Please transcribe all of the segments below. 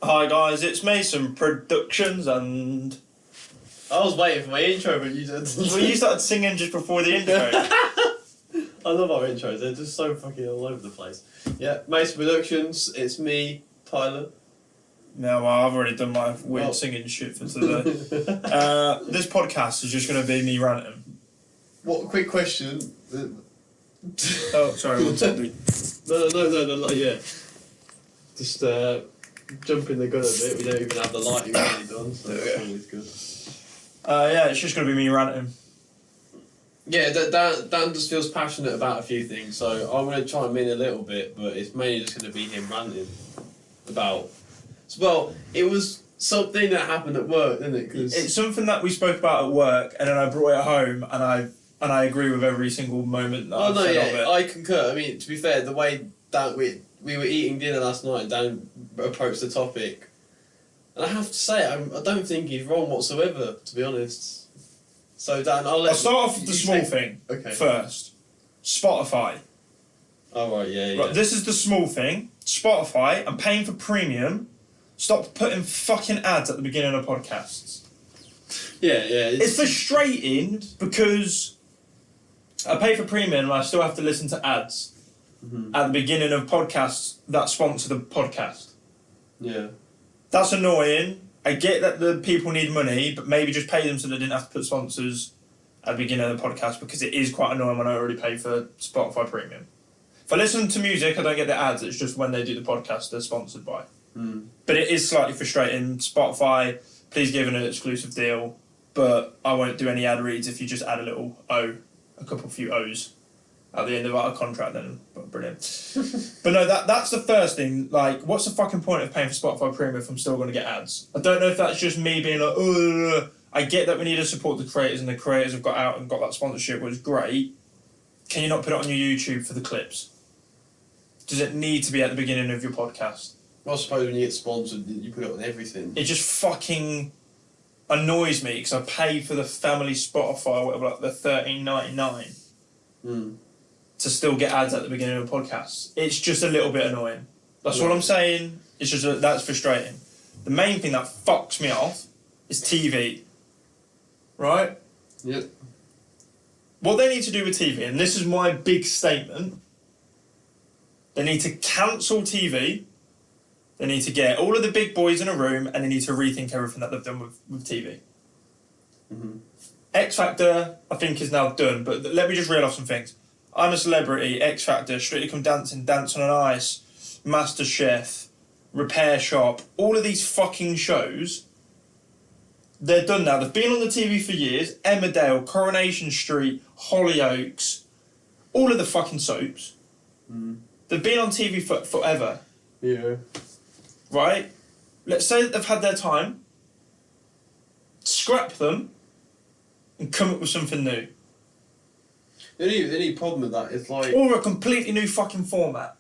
Hi guys, it's Mason Productions and... I was waiting for my intro, but you did. Well, you started singing just before the intro. I love our intros, they're just so fucking all over the place. Yeah, Mason Productions, it's me, Tyler. No, well, I've already done my weird singing shit for today. This podcast is just going to be me ranting. What, quick question. Oh, sorry, one second. No, yeah. Just jumping the gun a bit, we don't even have the lighting really done, so that's always good. Yeah, it's just going to be me ranting. Yeah, Dan just feels passionate about a few things, so I'm going to chime in a little bit, but it's mainly just going to be him ranting about... Well, it was something that happened at work, didn't it? Cause it's something that we spoke about at work, and then I brought it home, and I agree with every single moment that I've said of it. I concur. I mean, to be fair, the way that we were eating dinner last night and Dan approached the topic, and I have to say, I don't think he's wrong whatsoever, to be honest. So Dan, I'll start off with the small thing first. Spotify. Oh right, yeah. Right, this is the small thing. Spotify, I'm paying for premium. Stop putting fucking ads at the beginning of podcasts. Yeah. It's frustrating because I pay for premium and I still have to listen to ads at the beginning of podcasts that sponsor the podcast. Yeah. That's annoying. I get that the people need money, but maybe just pay them so they didn't have to put sponsors at the beginning of the podcast, because it is quite annoying when I already pay for Spotify premium. If I listen to music, I don't get the ads. It's just when they do the podcast, they're sponsored by. But it is slightly frustrating. Spotify, please give an exclusive deal, but I won't do any ad reads if you just add a few O's at the end of our contract then. Brilliant. But no, that's the first thing. Like, what's the fucking point of paying for Spotify Premium if I'm still going to get ads? I don't know if that's just me being like, oh, I get that we need to support the creators, and the creators have got out and got that sponsorship, which is great. Can you not put it on your YouTube for the clips? Does it need to be at the beginning of your podcast? Well, I suppose when you get sponsored, you put it on everything. It just fucking annoys me because I pay for the family Spotify or whatever, like the $13.99 to still get ads at the beginning of podcasts. It's just a little bit annoying. That's all I'm saying. It's just that's frustrating. The main thing that fucks me off is TV. Right? Yep. What they need to do with TV, and this is my big statement, they need to cancel TV. They need to get all of the big boys in a room and they need to rethink everything that they've done with TV. X Factor, I think, is now done, but let me just reel off some things. I'm a Celebrity, X Factor, Strictly Come Dancing, Dance on Ice, MasterChef, Repair Shop, all of these fucking shows, they're done now. They've been on the TV for years. Emmerdale, Coronation Street, Hollyoaks, all of the fucking soaps. They've been on TV for forever. Yeah. Right? Let's say that they've had their time, scrap them, and come up with something new. The only problem with that is like... Or a completely new fucking format.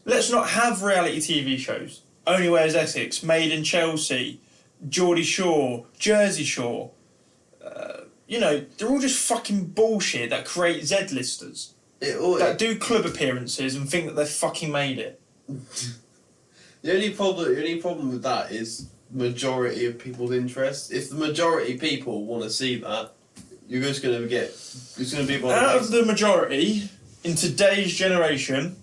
Let's not have reality TV shows. Only Wears Essex, Made in Chelsea, Geordie Shore, Jersey Shore. They're all just fucking bullshit that create Z-listers. That do club appearances and think that they've fucking made it. The only problem with that is majority of people's interest. If the majority of people want to see that, you're just going to get... It's going to be... Out of the majority, in today's generation,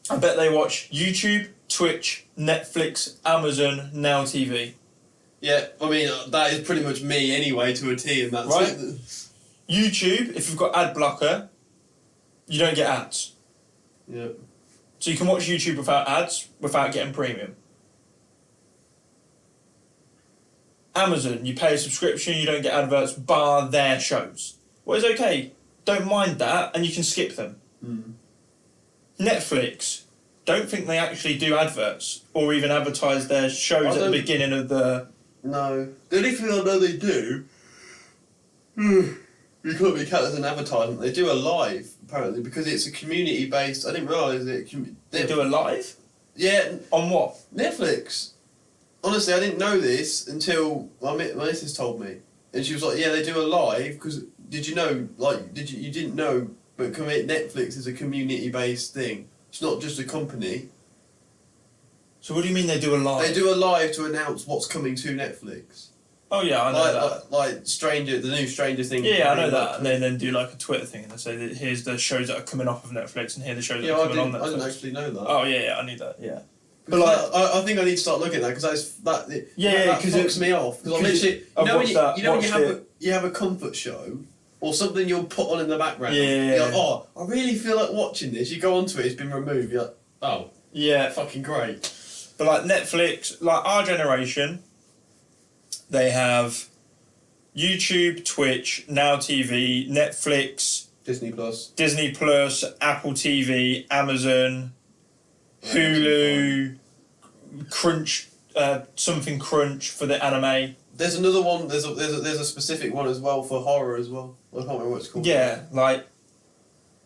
I bet they watch YouTube, Twitch, Netflix, Amazon, Now TV. Yeah, I mean, that is pretty much me anyway, to a T, and that's right? it. YouTube, if you've got ad blocker, you don't get ads. Yep. So you can watch YouTube without ads, without getting premium. Amazon, you pay a subscription, you don't get adverts, bar their shows. Well, it's okay. Don't mind that, and you can skip them. Netflix, don't think they actually do adverts, or even advertise their shows at the beginning of the... No. The only thing I know they do... You can't be counted as an advertisement. They do a live, apparently, because it's a community-based... I didn't realise it... They do a live? Yeah. On what? Netflix. Honestly, I didn't know this until my missus told me. And she was like, yeah, they do a live, because... Did you know, you didn't know, but Netflix is a community-based thing. It's not just a company. So what do you mean they do a live? They do a live to announce what's coming to Netflix. Oh yeah, I know that. Like the new Stranger Things. Yeah, I know that. And they then do like a Twitter thing and they say that here's the shows that are coming off of Netflix and here are the shows that are coming on Netflix. I didn't actually know that. Oh yeah, I knew that. Yeah. But like, I think I need to start looking at that because that fucks me off. Because I'm literally, when you have a comfort show or something you'll put on in the background. Yeah. You're like, oh, I really feel like watching this. You go onto it, it's been removed. You're like, oh, yeah, fucking great. But like Netflix, like our generation, they have YouTube, Twitch, Now TV, Netflix, Disney Plus, Apple TV, Amazon, Hulu, Crunch, something Crunch for the anime. There's another one. There's a specific one as well for horror as well. I can't remember what it's called. Yeah, like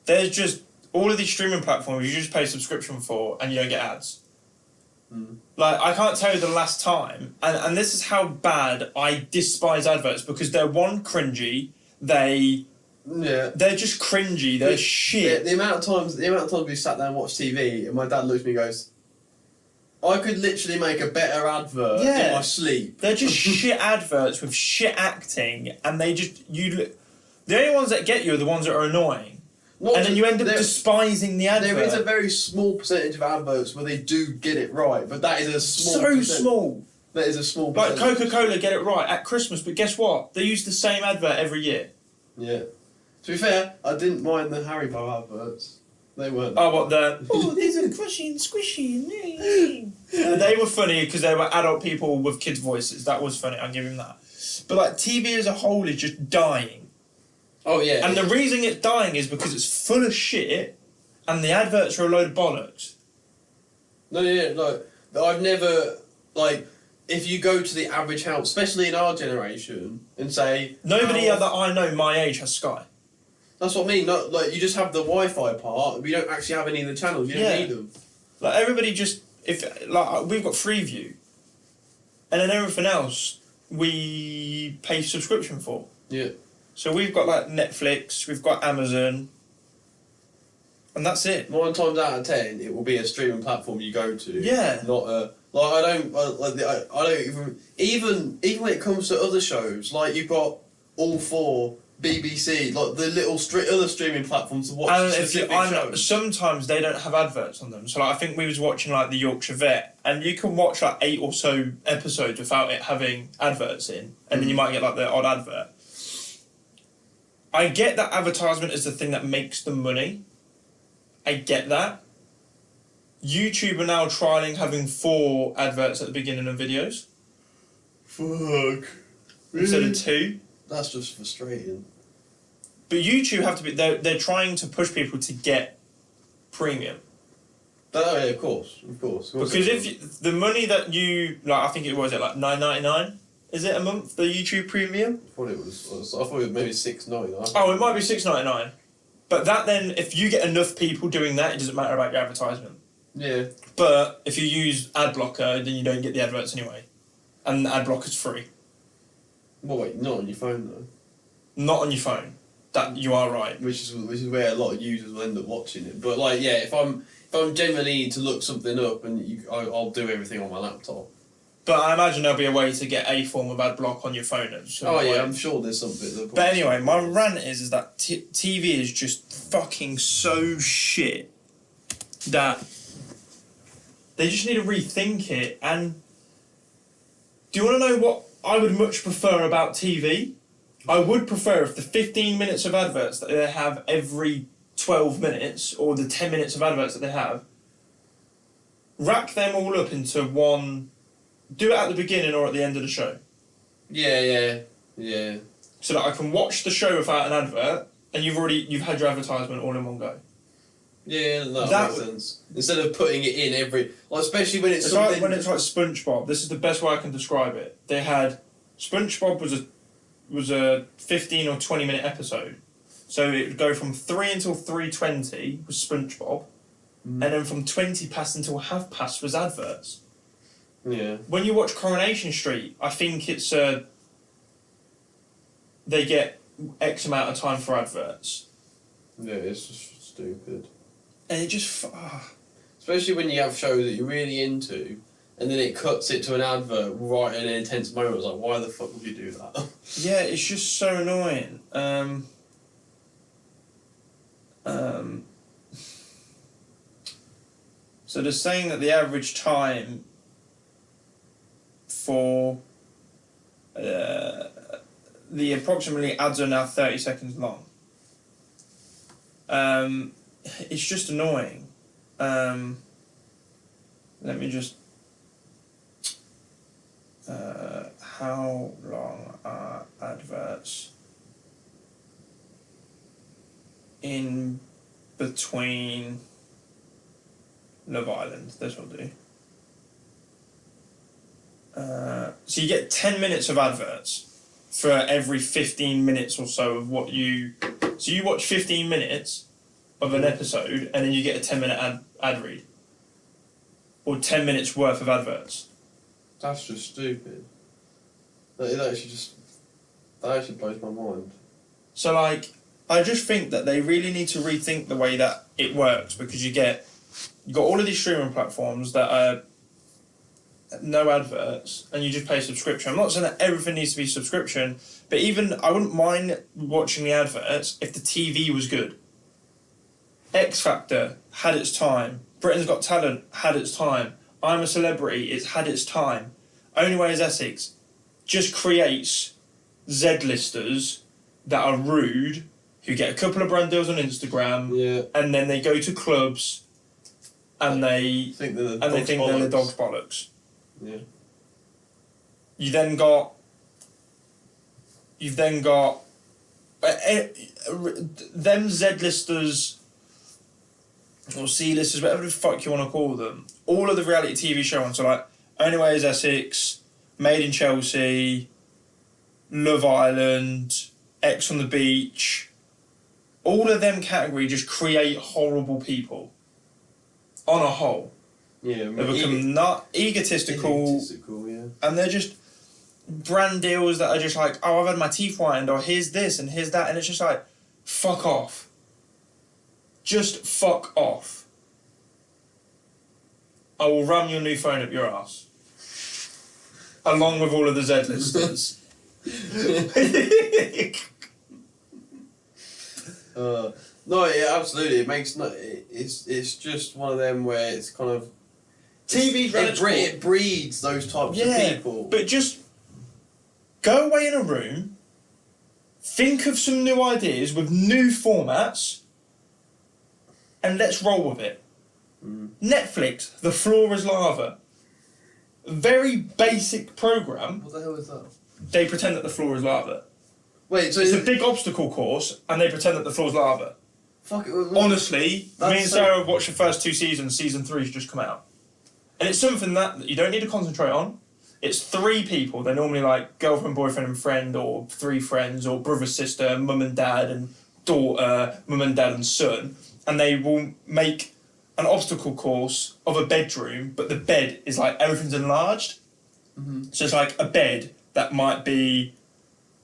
there's just all of these streaming platforms you just pay subscription for and you don't get ads. Like I can't tell you the last time, and this is how bad I despise adverts because they're cringy. They're just cringy. They're shit. The amount of times we sat down and watched TV, and my dad looks at me and goes, I could literally make a better advert in my sleep. They're just shit adverts with shit acting, and they just the only ones that get you are the ones that are annoying. And then you end up despising the advert. There is a very small percentage of adverts where they do get it right, but that is a small. Small. That is a small percentage. Like Coca-Cola get it right at Christmas, but guess what? They use the same advert every year. Yeah. To be fair, I didn't mind the Haribo adverts. They weren't. Oh, what the? Oh, these are crushy and squishy. They were funny because they were adult people with kids' voices. That was funny. I'll give him that. But like TV as a whole is just dying. Oh yeah. And the reason it's dying is because it's full of shit, and the adverts are a load of bollocks. No, I've never if you go to the average house, especially in our generation, and say nobody that I know my age has Sky. That's what I mean. Not like you just have the Wi-Fi part. We don't actually have any of the channels. You don't need them. Like everybody just we've got Freeview, and then everything else we pay subscription for. Yeah. So we've got like Netflix, we've got Amazon, and that's it. 9 times out of 10, it will be a streaming platform you go to. Yeah. Not a I don't even when it comes to other shows, like you've got All 4, BBC, like the little other streaming platforms to watch. And shows. Sometimes they don't have adverts on them. So like, I think we was watching like the Yorkshire Vet, and you can watch like 8 or so episodes without it having adverts in, and then you might get like the odd advert. I get that advertisement is the thing that makes them money. I get that. YouTube are now trialling having 4 adverts at the beginning of videos. Fuck. Instead of 2. That's just frustrating. But YouTube have to be... They're trying to push people to get premium. Oh yeah, of course. Because if the money that you... Like, I think it was like $9.99? Is it a month, the YouTube Premium? I thought it was maybe $6.99. Oh, it might be $6.99. But that then, if you get enough people doing that, it doesn't matter about your advertisement. Yeah. But if you use ad blocker, then you don't get the adverts anyway. And the ad blocker's free. Well, wait, not on your phone though. Not on your phone. That you are right. Which is where a lot of users will end up watching it. But like, yeah, if I'm generally need to look something up, and I'll do everything on my laptop. But I imagine there'll be a way to get a form of ad block on your phone. Yeah, I'm sure there's something. But anyway, my rant is that TV is just fucking so shit that they just need to rethink it. And do you want to know what I would much prefer about TV? I would prefer if the 15 minutes of adverts that they have every 12 minutes, or the 10 minutes of adverts that they have, rack them all up into one... Do it at the beginning or at the end of the show. Yeah. So that I can watch the show without an advert, and you've had your advertisement all in one go. Yeah, that makes sense. Instead of putting it in every... especially when it's something... When it's like SpongeBob, this is the best way I can describe it. They had... SpongeBob was a 15 or 20 minute episode. So it would go from 3 until 3:20 was SpongeBob, and then from 20 past until past was adverts. Yeah. When you watch Coronation Street, I think it's they get X amount of time for adverts. Yeah, it's just stupid. And it just... Especially when you have shows that you're really into, and then it cuts it to an advert right in an intense moment. I was like, why the fuck would you do that? Yeah, it's just so annoying. So they're saying that the average time for the approximately ads are now 30 seconds long. It's just annoying. Let me just... how long are adverts in between Love Island? This will do. So you get 10 minutes of adverts for every 15 minutes or so of what you... So you watch 15 minutes of an episode and then you get a 10-minute ad read. Or 10 minutes worth of adverts. That's just stupid. That actually blows my mind. So, like, I just think that they really need to rethink the way that it works, because you've got all of these streaming platforms that are no adverts and you just pay subscription. I'm not saying that everything needs to be subscription, but even I wouldn't mind watching the adverts if the TV was good. X Factor had its time. Britain's Got Talent had its time. I'm a Celebrity, it's had its time. Only Way is Essex just creates Z-listers that are rude, who get a couple of brand deals on Instagram, and then they go to clubs and they think they're the dog's bollocks. Yeah. You've then got them Z-listers or C-listers, whatever the fuck you want to call them. All of the reality TV show ones, so like Only Way is Essex, Made in Chelsea, Love Island, X on the Beach. All of them categories just create horrible people. On a whole. Yeah, they become egotistical, yeah. And they're just brand deals that are just like, oh, I've had my teeth whitened, or here's this and here's that, and it's just like, fuck off. Just fuck off. I will ram your new phone up your ass. Along with all of the Z-listers. No, yeah, absolutely. It's just one of them where it's kind of it breeds those types of people. But just go away in a room, think of some new ideas with new formats, and let's roll with it. Netflix, The Floor is Lava. Very basic program. What the hell is that? They pretend that the floor is lava. Wait, so it's a big obstacle course, and they pretend that the floor is lava. Fuck it. Honestly, me and Sarah have watched the first 2 seasons. Season 3's just come out, and it's something that you don't need to concentrate on. It's 3 people. They're normally like girlfriend, boyfriend, and friend, or 3 friends, or brother, sister, mum and dad, and daughter, mum and dad and son, and they will make an obstacle course of a bedroom, but the bed is like everything's enlarged. So it's like a bed that might be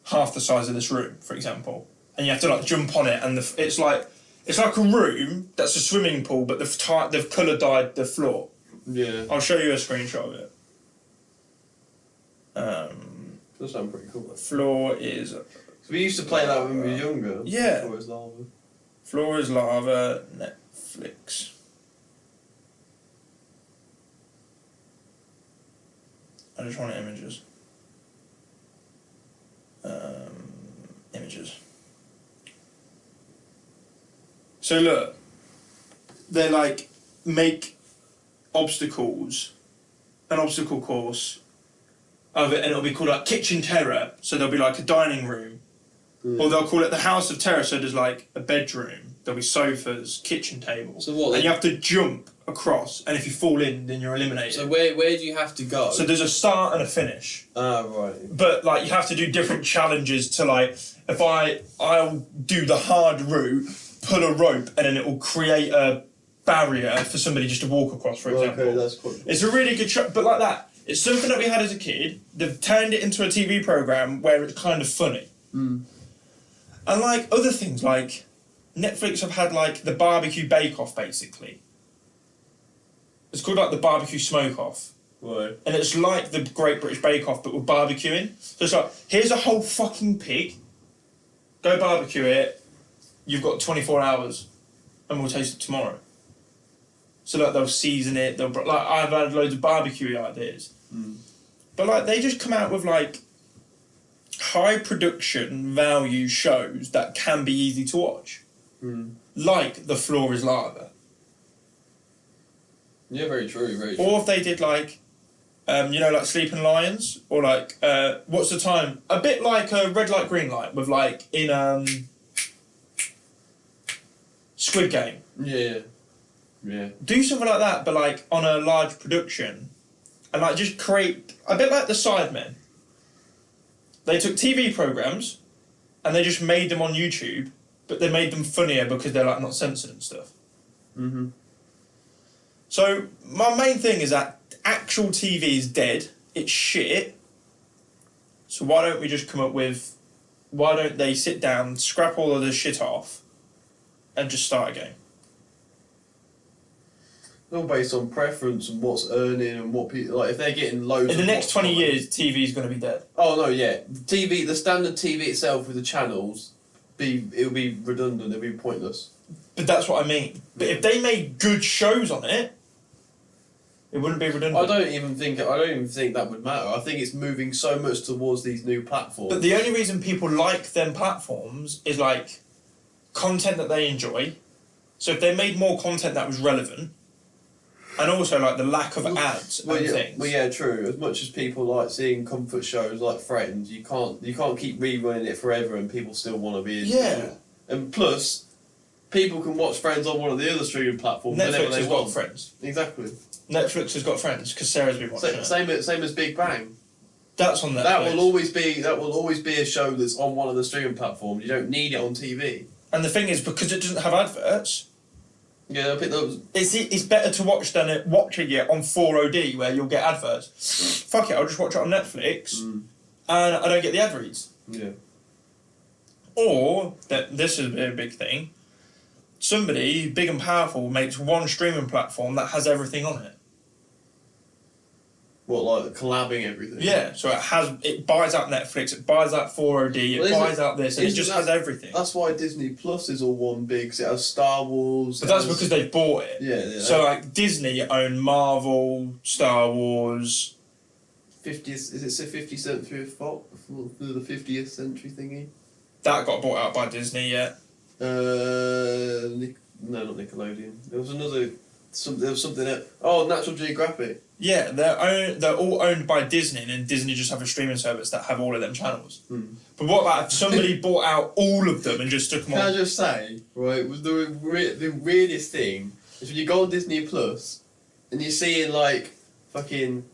half the size of this room, for example, and you have to like jump on it, and it's like a room that's a swimming pool, but they've colour dyed the floor. Yeah. I'll show you a screenshot of it. Does sound pretty cool. Floor is... So we used to play that when we were younger. Yeah. Floor is Lava. Floor is Lava, Netflix. I just want images. Images. So look, they like make obstacles, an obstacle course of it, and it'll be called like Kitchen Terror. So there'll be like a dining room, or they'll call it the House of Terror. So there's like a bedroom, there'll be sofas, kitchen tables, and you have to jump across, and if you fall in, then you're eliminated. So where do you have to go? So there's a start and a finish. Right. But like you have to do different challenges to like, if I'll do the hard route, pull a rope, and then it will create a barrier for somebody just to walk across, for example. Okay, that's quite cool. It's a really good show, but like that. It's something that we had as a kid. They've turned it into a TV programme where it's kind of funny. And like other things, like Netflix have had like the barbecue bake-off, basically. It's called like the barbecue smoke-off. Right. And it's like the Great British Bake Off, but with barbecuing. So it's like, here's a whole fucking pig. Go barbecue it. You've got 24 hours, and we'll taste it tomorrow. So like they'll season it. They'll like I've had loads of barbecue ideas, but like they just come out with like high production value shows that can be easy to watch, like The Floor Is Lava. Yeah, very true. Very true. Or if they did like, like Sleeping Lions, or like What's the Time? A bit like a Red Light Green Light with like in Squid Game. Yeah. Yeah. Do something like that, but like on a large production, and like just create a bit like the Sidemen. They took TV programs, and they just made them on YouTube, but they made them funnier because they're like not censored and stuff. Mm-hmm. So my main thing is that actual TV is dead. It's shit. So why don't we just come up with? Why don't they sit down, scrap all of this shit off, and just start again? All based on preference and what's earning and what people like. If they're getting loads. In the next 20 years, TV is going to be dead. Oh no, yeah. The standard TV itself with the channels, it'll be redundant. It'll be pointless. But that's what I mean. But if they made good shows on it, it wouldn't be redundant. I don't even think that would matter. I think it's moving so much towards these new platforms. But the only reason people like them platforms is like content that they enjoy. So if they made more content that was relevant. And also, like, the lack of ads and things. Well, yeah, true. As much as people like seeing comfort shows like Friends, you can't keep rerunning it forever and people still want to be in it. And plus, people can watch Friends on one of the other streaming platforms whenever they want. Netflix has got Friends. Exactly. Netflix has got Friends, because Sarah's been watching it. Same as Big Bang. That's on Netflix. That will always be a show that's on one of the streaming platforms. You don't need it on TV. And the thing is, because it doesn't have adverts... Yeah, they'll pick those. It's better to watch than watching it on 4OD where you'll get adverts. Fuck it, I'll just watch it on Netflix and I don't get the ad reads. Yeah. Or, this is a big thing, somebody big and powerful makes one streaming platform that has everything on it. What, like collabing everything? Yeah, so it buys out Netflix, it buys out 4OD, it buys out this, and it just has everything. That's why Disney Plus is all one big, 'cause it has Star Wars. But that's because they bought it. Yeah. So like Disney own Marvel, Star Wars. 50th, is it 50th century for the 50th century thingy? That got bought out by Disney, yeah. No, not Nickelodeon. There was something else. Oh, National Geographic. Yeah, they're all owned by Disney, and then Disney just have a streaming service that have all of them channels. But what about if somebody bought out all of them and just took them on? Can I just say, right, the weirdest thing is when you go on Disney Plus and you're seeing like fucking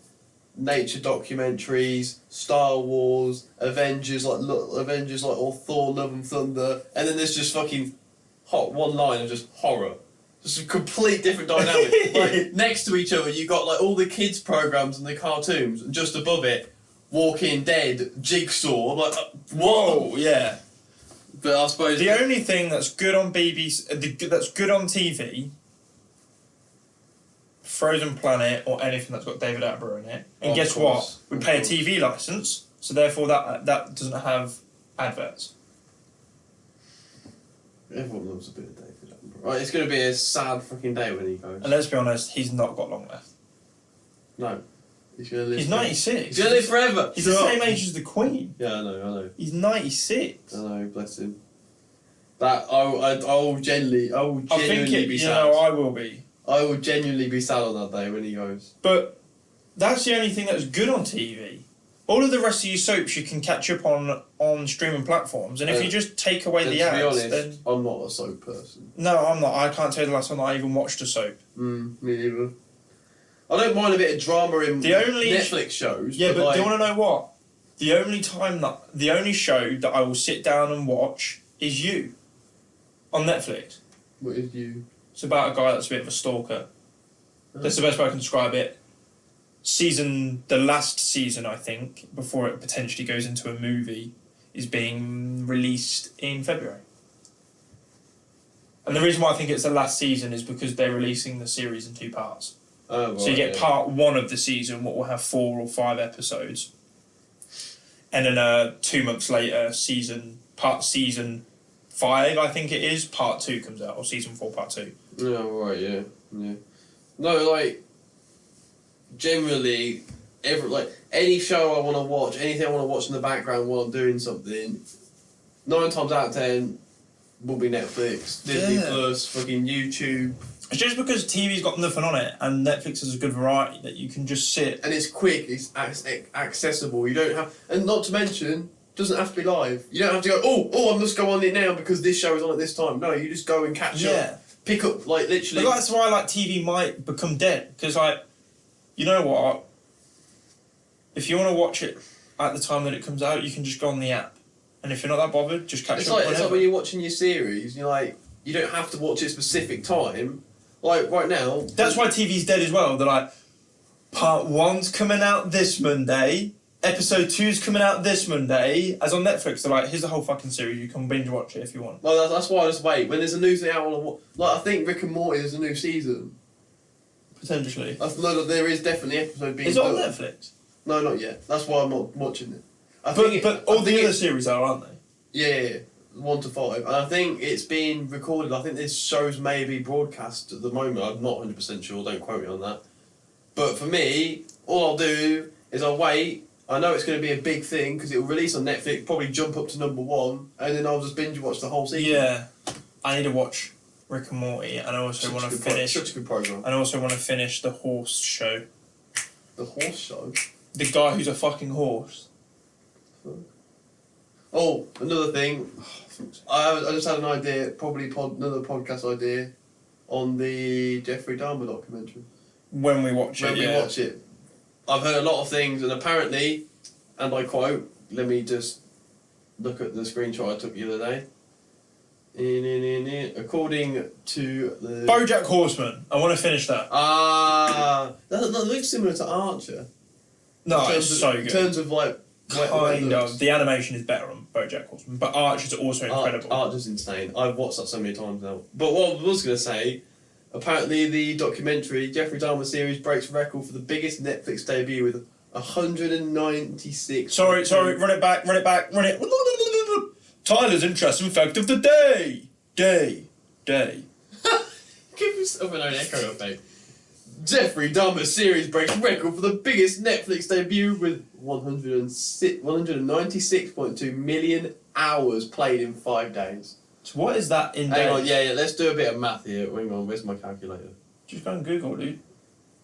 nature documentaries, Star Wars, Avengers like or Thor: Love and Thunder, and then there's just fucking one line of just horror. Just a complete different dynamic. Like next to each other, you got like all the kids' programs and the cartoons, and just above it, Walking Dead, Jigsaw. I'm like, whoa, yeah. But I suppose the only thing that's good on BBC, that's good on TV, Frozen Planet or anything that's got David Attenborough in it. And guess what? We pay a TV license, so therefore that doesn't have adverts. Everyone loves a bit of David Attenborough. Right, it's going to be a sad fucking day when he goes. And let's be honest, he's not got long left. No. He's going to live. He's 96. He's going to live forever. He's the same age as the Queen. Yeah, I know. He's 96. I know, bless him. That I will genuinely be sad. I will be. I will genuinely be sad on that day when he goes. But that's the only thing that's good on TV. All of the rest of your soaps you can catch up on streaming platforms, and if you just take away the ads, to be honest, then I'm not a soap person. No, I'm not. I can't tell you the last time I even watched a soap. Me neither. I don't mind a bit of drama in Netflix shows. Yeah, but do you want to know what? The only show that I will sit down and watch is You on Netflix. What is You? It's about a guy that's a bit of a stalker. That's the best way I can describe it. The last season, I think, before it potentially goes into a movie, is being released in February. And the reason why I think it's the last season is because they're releasing the series in 2 parts. Oh, right, So you get part 1 of the season, what will have 4 or 5 episodes. And then 2 months later, season 5, I think it is, part 2 comes out, or season 4, part 2. Yeah, right, yeah. No, like, generally, any show I want to watch, anything I want to watch in the background while I'm doing something, 9 times out of 10 will be Netflix, Disney Plus, fucking YouTube. It's just because TV's got nothing on it, and Netflix has a good variety that you can just sit. And it's quick, it's accessible. You don't have, and not to mention, doesn't have to be live. You don't have to go, I must go on it now because this show is on at this time. No, you just go and catch up. Pick up, like, literally. But that's why, like, TV might become dead. Because, like, you know what? If you want to watch it at the time that it comes out, you can just go on the app. And if you're not that bothered, just catch up. It's like when you're watching your series, you're like, you don't have to watch it at a specific time. Like, right now... That's why TV's dead as well. They're like, part 1's coming out this Monday, episode 2's coming out this Monday. As on Netflix, they're like, here's the whole fucking series, you can binge watch it if you want. Well, that's why I just wait. When there's a new thing out, I want to watch... Like, I think Rick and Morty is a new season. Potentially. No, there is definitely an episode being... Is it on Netflix? No, not yet. That's why I'm not watching it. But all the other series are, aren't they? Yeah. 1 to 5, and I think it's being recorded. I think this shows may be broadcast at the moment. I'm not 100% sure. Don't quote me on that. But for me, all I'll do is I'll wait. I know it's going to be a big thing because it will release on Netflix, probably jump up to number 1, and then I'll just binge watch the whole season. Yeah, I need to watch Rick and Morty, and I also want to finish. Such a good program. And I also want to finish the horse show. The horse show. The guy who's a fucking horse. Oh, another thing. I just had an idea, probably another podcast idea, on the Jeffrey Dahmer documentary. When we watch it. I've heard a lot of things, and apparently, and I quote, let me just look at the screenshot I took the other day. According to the... BoJack Horseman. I want to finish that. That looks similar to Archer. No, it's so good. In terms of, like... Kind of. The animation is better on BoJack Horseman, but Archer's also incredible. Archer's insane. I've watched that so many times now. But what I was going to say, apparently the documentary, Jeffrey Dahmer series, breaks record for the biggest Netflix debut with 196... Sorry, run it back. Tyler's interesting fact of the day. Day. Give yourself an own echo effect. Jeffrey Dahmer series breaks record for the biggest Netflix debut with 196.2 million hours played in 5 days. So what is that in days? Hang on, yeah, let's do a bit of math here. Hang on, where's my calculator? Just go and Google, dude.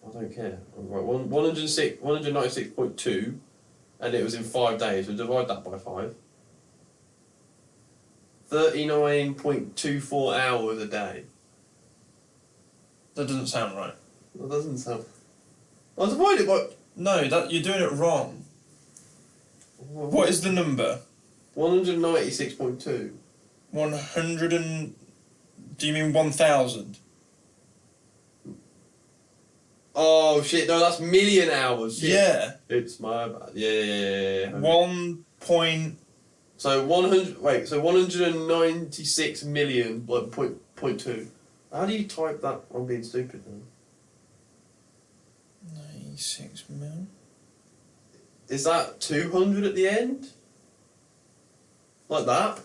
I don't care. Right, 196.2, and it was in 5 days. So divide that by 5. 39.24 hours a day. That doesn't sound right. That doesn't sound... I divided it by... No, you're doing it wrong. What is the number? 196.2. 100 and... Do you mean 1,000? Oh shit, no, that's million hours. Shit. Yeah. It's my bad. Yeah. 1 point... So 196 million, like, point 2. How do you type that? I'm being stupid now. 96 mil? Is that 200 at the end? Like that?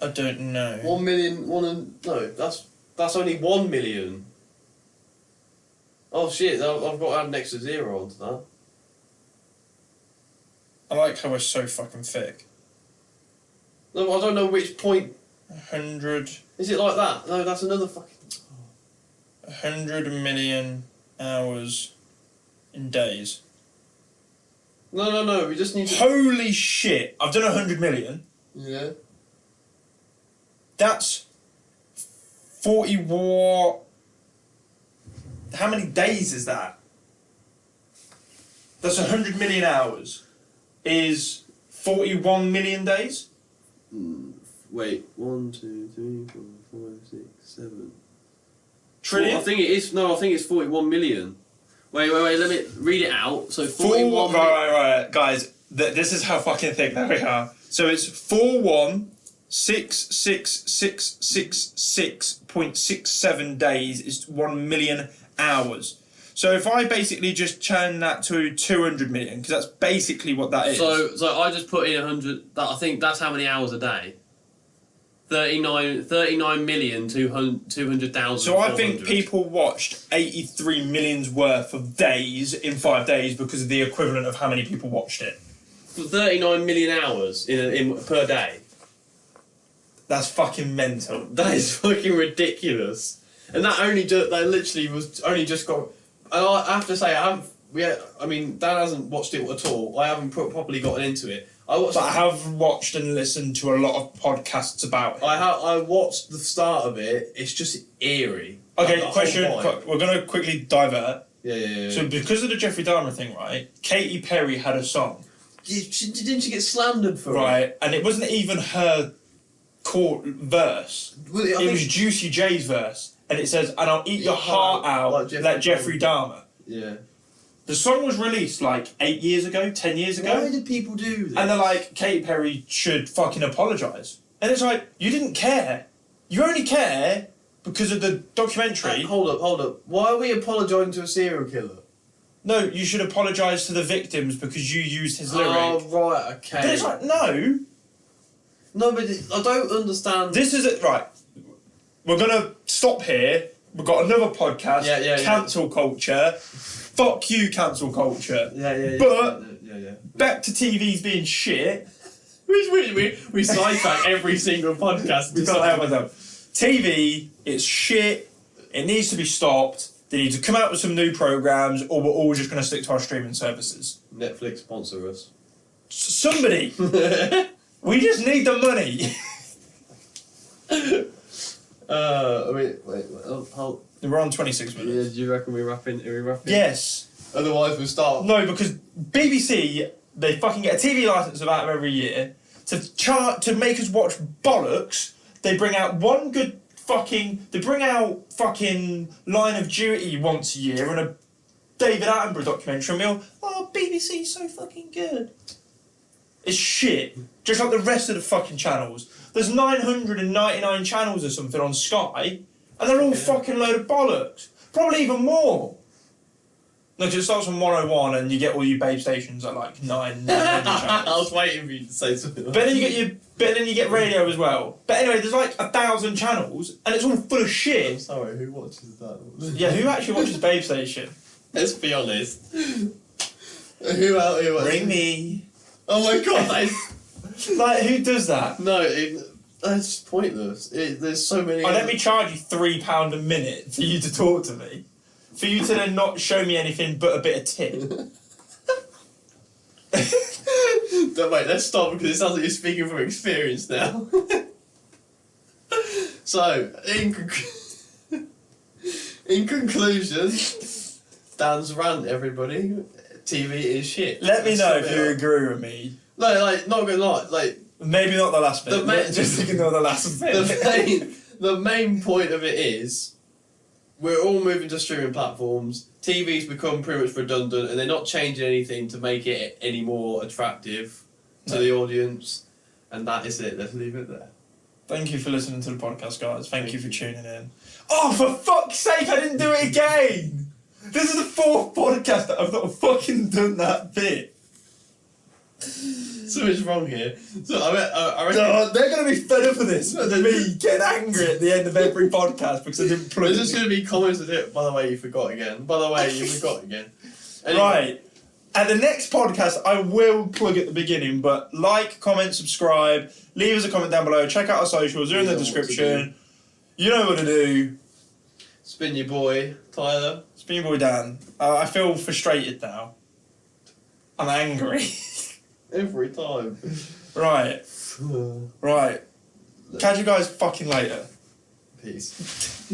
I don't know. 1 million, no, that's only 1 million. Oh shit, I've got to add an extra 0 onto that. I like how we're so fucking thick. No, I don't know which point. 100... Is it like that? No, that's another fucking... 100 million hours in days. No, we just need to... Holy shit! I've done 100 million. Yeah. That's 40 what? How many days is that? That's 100 million hours. Is 41 million days? Wait, 1, 2, 3, 4, 5, 6, 7. Trillion? Well, I think it's 41 million. Wait, let me read it out. So 41... Right, guys. This is how fucking thick that we are. So it's 41,66666.67 days is 1 million hours. So if I basically just turn that to 200 million, because that's basically what that is. So I just put in 100. I think that's how many hours a day. 39,200,000. So I think people watched 83 million's worth of days in 5 days because of the equivalent of how many people watched it. 39 million hours per day. That's fucking mental. That is fucking ridiculous. And that literally was only just got. And I have to say, Dan hasn't watched it at all. I haven't properly gotten into it. But I have watched and listened to a lot of podcasts about it. I watched the start of it. It's just eerie. Okay, question. We're going to quickly divert. Yeah. So because of the Jeffrey Dahmer thing, right, Katy Perry had a song. Didn't she get slandered for it? Right, and it wasn't even her verse. It was Juicy J's verse. And it says, and I'll eat your heart out like Jeffrey Dahmer. Yeah. The song was released like 8 years ago, 10 years ago. Why did people do this? And they're like, Katy Perry should fucking apologise. And it's like, you didn't care. You only care because of the documentary. Hold up. Why are we apologising to a serial killer? No, you should apologise to the victims because you used his lyric. Oh, right, okay. But it's like, no. No, but I don't understand. This is it, right. We're going to stop here. We've got another podcast. Yeah. Cancel culture. Fuck you, cancel culture. Yeah. But back to TV's being shit. We sidetrack every single podcast. We've got to help myself. TV, it's shit. It needs to be stopped. They need to come out with some new programmes, or we're all just going to stick to our streaming services. Netflix sponsor us. Somebody. We just need the money. Wait. We're on 26 minutes. Yeah, do you reckon we're wrapping? Are we wrapping? Yes. Otherwise, we'll start. No, because BBC, they fucking get a TV licence about them every year to make us watch bollocks. They bring out they bring out fucking Line of Duty once a year and a David Attenborough documentary, and we're all, BBC's so fucking good. It's shit. Just like the rest of the fucking channels. There's 999 channels or something on Sky, and they're all fucking load of bollocks. Probably even more. No, because it starts on 101 and you get all your babe stations at like 900 channels. I was waiting for you to say something. But then you get radio as well. But anyway, there's like 1,000 channels and it's all full of shit. I'm sorry, who watches that? Yeah, who actually watches Babe Station? Let's be honest. Who watches? Ring me. Oh my god, like, who does that? No, that's pointless. There's so many. Oh, let me charge you £3 a minute for you to talk to me. For you to then not show me anything but a bit of tip. Wait, let's stop because it sounds like you're speaking from experience now. So, in conclusion, Dan's rant, everybody. TV is shit. Let me know if you agree with me. No, not gonna lie, maybe not the last bit. Just ignore the last bit. The main point of it is, we're all moving to streaming platforms. TV's become pretty much redundant, and they're not changing anything to make it any more attractive to the audience. And that is it. Let's leave it there. Thank you for listening to the podcast, guys. Thank you for tuning in. Oh, for fuck's sake! I didn't do it again. This is the 4th podcast that I've not fucking done that bit. Something's wrong here. So I reckon they're going to be fed up with this. And me getting angry at the end of every podcast because I didn't plug There's just going to be comments with it. By the way, you forgot again. Anyway. Right. At the next podcast, I will plug at the beginning, but like, comment, subscribe, leave us a comment down below, check out our socials, they're in the description. You know what to do. Spin your boy, Tyler. Spin your boy, Dan. I feel frustrated now. I'm angry. Every time. Right. Right. Catch you guys fucking later. Peace.